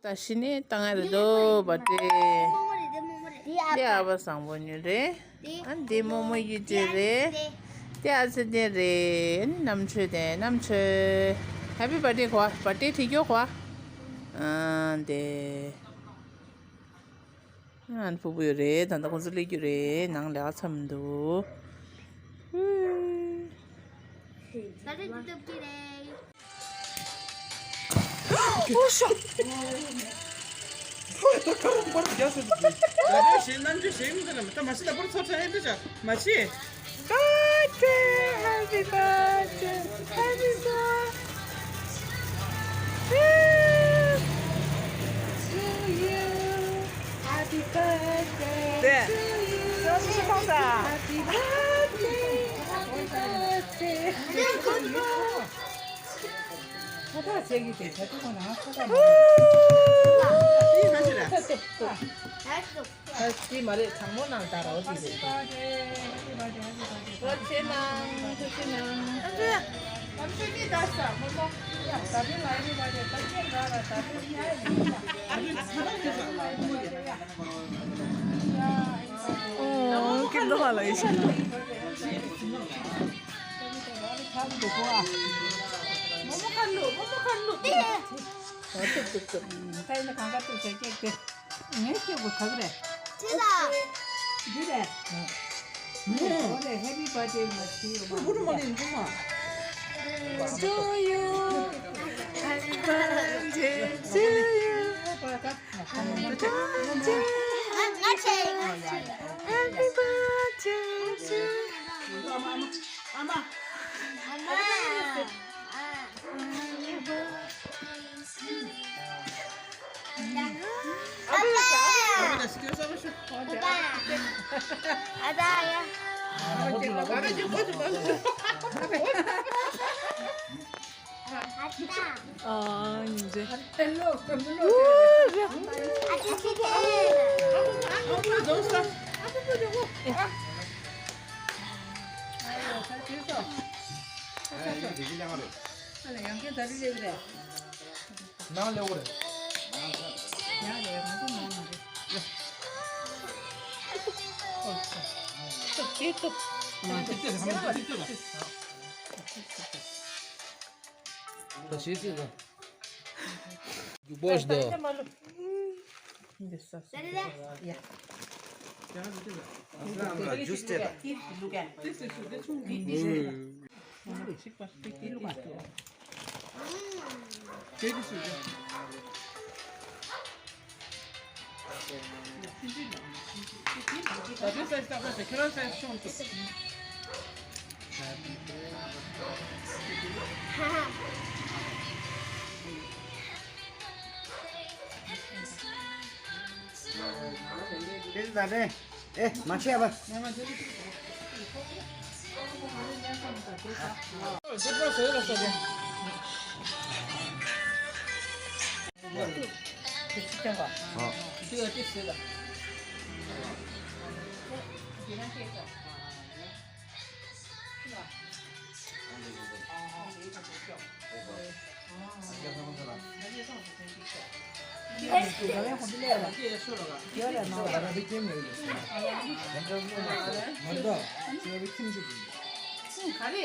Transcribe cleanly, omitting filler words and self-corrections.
Tashini tangare do bate dia aba sangbonyu re an de momo yuje re dia zede re an namche de namche happy birthday kwa birthday thigyo kwa an de an pubu re danda konzuli re nang la chamdu 오쇼 Happy birthday happy birthday to you happy birthday to you happy birthday 사다 저기 돼. 저거나 사다. 이 사실아. 다시 말해 장모랑 따라 어디 돼? 그렇지만. 남편이 났어. 뭐 야, 다들 라이브 봐야 딱히 가라. 다들 해야 돼. 김도 말아 이제. 모모칸루. 뚝뚝뚝. 사이는 강가도 저기 이렇게 볼까 그래. 제다. 그래. 그래. 해피 버스데이 맞지. 무릎 머리는 정말. To you. Happy birthday to you. Happy birthday to you. 아마. 아빠가 시켜 써보셔. 아다야. 나가지 보지 마. 아다. 이제. 헬로. 아치치치. 너무 싸. 양께 다리래 그래. 나가려고 그래. 야, 내가 방금 나왔는데. 또. 더 시스가. 유보시다. 됐어. 내리래. 야. 주스 때다. 식빵 일로 가. 되게 쓰죠. 다들 사이즈 따라서 계란 사이즈 좀 더. 됐다네. 마치 해봐. 식빵 거. 이거 됐어. 가리.